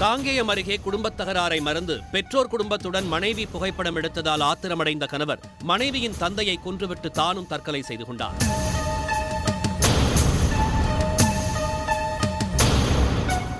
காங்கேயம் அருகே குடும்பத் தகராறை மறந்து பெற்றோர் குடும்பத்துடன் மனைவி புகைப்படம் எடுத்ததால் ஆத்திரமடைந்த கணவர் மனைவியின் தந்தையை கொன்றுவிட்டு தானும் தற்கொலை செய்து கொண்டார்.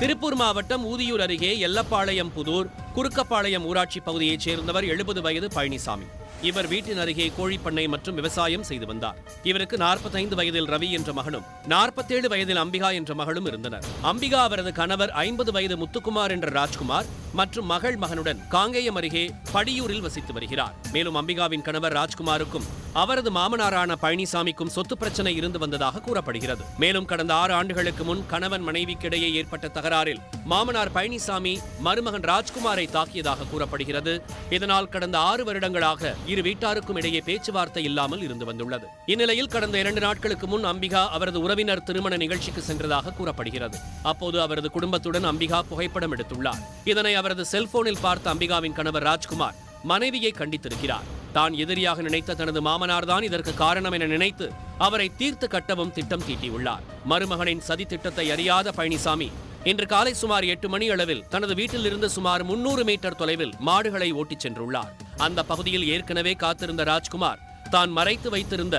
திருப்பூர் மாவட்டம் ஊதியூர் அருகே எல்லப்பாளையம் புதூர் குறுக்கப்பாளையம் ஊராட்சி பகுதியைச் சேர்ந்தவர் 70 வயது பழனிசாமி. இவர் வீட்டின் அருகே கோழிப்பண்ணை மற்றும் விவசாயம் செய்து வந்தார். இவருக்கு 45 வயதில் ரவி என்ற மகனும் 47 வயதில் அம்பிகா என்ற மகளும் இருந்தனர். அம்பிகா அவரது கணவர் 50 வயது முத்துக்குமார் என்ற ராஜ்குமார் மற்றும் மகனுடன் காங்கேயம் அருகே படியூரில் வசித்து வருகிறார். மேலும் அம்பிகாவின் கணவர் ராஜ்குமாருக்கும் அவரது மாமனாரான பழனிசாமிக்கும் சொத்து பிரச்சனை இருந்து வந்ததாக கூறப்படுகிறது. மேலும் கடந்த 6 ஆண்டுகளுக்கு முன் கணவன் மனைவிக்கிடையே ஏற்பட்ட தகராறில் மாமனார் பழனிசாமி மருமகன் ராஜ்குமாரை தாக்கியதாக கூறப்படுகிறது. இதனால் கடந்த 6 வருடங்களாக இரு வீட்டாருக்கும் இடையே பேச்சுவார்த்தை இல்லாமல் இருந்து வந்துள்ளது. இந்நிலையில் கடந்த 2 நாட்களுக்கு முன் அம்பிகா அவரது உறவினர் திருமண நிகழ்ச்சிக்கு சென்றதாக கூறப்படுகிறது. அப்போது அவரது குடும்பத்துடன் அம்பிகா புகைப்படம் எடுத்துள்ளார். இதனை அவரது செல்போனில் பார்த்த அம்பிகாவின் கணவர் ராஜ்குமார் மனைவியை கண்டித்திருக்கிறார். தான் எதிரியாக நினைத்த தனது மாமனார்தான் இதற்கு காரணம் என நினைத்து அவரை தீர்த்து கட்டவும் திட்டம் தீட்டியுள்ளார். மருமகனின் சதி திட்டத்தை அறியாத பழனிசாமி இன்று காலை சுமார் 8 மணி அளவில் தனது வீட்டில் இருந்து சுமார் 300 மீட்டர் தொலைவில் மாடுகளை ஓட்டிச் சென்றுள்ளார். அந்த பகுதியில் ஏற்கனவே காத்திருந்த ராஜ்குமார் தான் மறைத்து வைத்திருந்த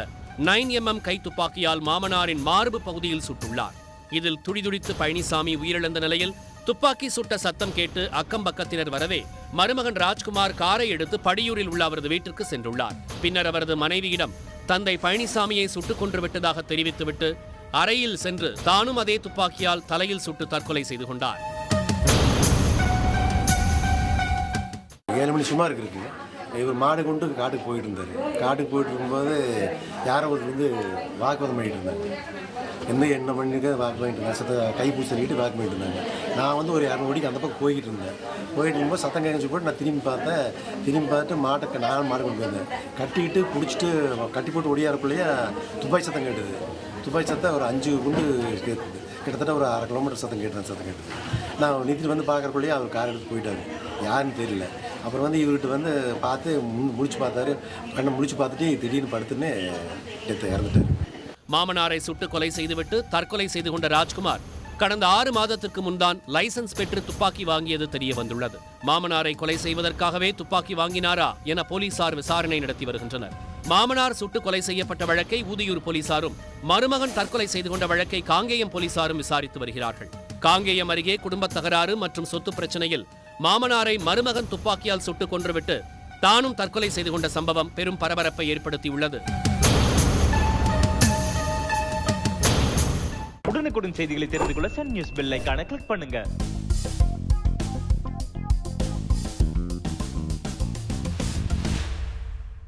9mm கை துப்பாக்கியால் மாமனாரின் மார்பு பகுதியில் சுட்டுள்ளார். இதில் துடிதுடித்து பழனிசாமி உயிரிழந்த நிலையில் துப்பாக்கி சுட்ட சத்தம் கேட்டு அக்கம் பக்கத்தினர் வரவே மருமகன் ராஜ்குமார் காரை எடுத்து படியூரில் உள்ள அவரது வீட்டிற்கு சென்றுள்ளார். பின்னர் அவரது மனைவியிடம் தந்தை பழனிசாமியை சுட்டுக் கொன்று விட்டதாக தெரிவித்துவிட்டு அறையில் சென்று தானும் அதே துப்பாக்கியால் தலையில் சுட்டு தற்கொலை செய்து கொண்டார். 7 மணி சுமார் இருக்கு. இவர் மாடு கொண்டு காட்டுக்கு போயிட்டு இருந்தார். காட்டுக்கு போயிட்டு இருக்கும்போது யாரோ ஒரு வாக்குவாதம் பண்ணிட்டு இருந்தாங்க. என்ன பண்ணிட்டு வாக்கு பண்ணிட்டு இருந்தாங்க. கைப்பூசி சொல்லிட்டு வாக்கு பண்ணிட்டு இருந்தாங்க. நான் ஒரு 200 மணிக்கு அந்த பக்கம் போயிட்டு இருந்தேன். போயிட்டு இருக்கும்போது சத்தம் கேட்க போட்டு நான் திரும்பி பார்த்து மாட்டுக்கு நான் மாடு கொண்டு வந்தேன். கட்டிக்கிட்டு பிடிச்சிட்டு கட்டி போட்டு ஒடியாரக்குள்ளேயே துப்பாக்கி சத்தம் கேட்டுது. துப்பாக்கி சத்தம் ஒரு 5 குண்டு கேட்டுது. கிட்டத்தட்ட ஒரு 1/2 கிலோமீட்டர் சத்தம் கேட்டுது. நான் நிறுத்திட்டு பார்க்கறக்குள்ளேயே அவர் கார் எடுத்து போயிட்டாரு. யாருன்னு தெரியல. அப்புறம் இவர்கிட்ட பார்த்து முடிச்சு பார்த்தாரு. கண்ணை முடிச்சு பார்த்துட்டு திடீர்னு படுத்துன்னு இறந்துட்டார். மாமனாரை சுட்டு கொலை செய்துவிட்டு தற்கொலை செய்து கொண்ட ராஜ்குமார் கடந்த 6 மாதத்திற்கு முன்தான் லைசன்ஸ் பெற்று துப்பாக்கி வாங்கியது தெரிய வந்துள்ளது. மாமனாரை கொலை செய்வதற்காகவே துப்பாக்கி வாங்கினாரா என போலீசார் விசாரணை நடத்தி வருகின்றனர். மாமனார் சுட்டு கொலை செய்யப்பட்ட வழக்கை ஊதியூர் போலீசாரும், மருமகன் தற்கொலை செய்து கொண்ட வழக்கை காங்கேயம் போலீசாரும் விசாரித்து வருகிறார்கள். காங்கேயம் அருகே குடும்பத் தகராறு மற்றும் சொத்து பிரச்சனையில் மாமனாரை மருமகன் துப்பாக்கியால் சுட்டுக் கொன்றுவிட்டு தானும் தற்கொலை செய்து கொண்ட சம்பவம் பெரும் பரபரப்பை ஏற்படுத்தியுள்ளது. உடனுக்குடன் செய்திகளை தெரிந்து கொள்ள சன் நியூஸ் பெல் ஐகானை கிளிக் பண்ணுங்க.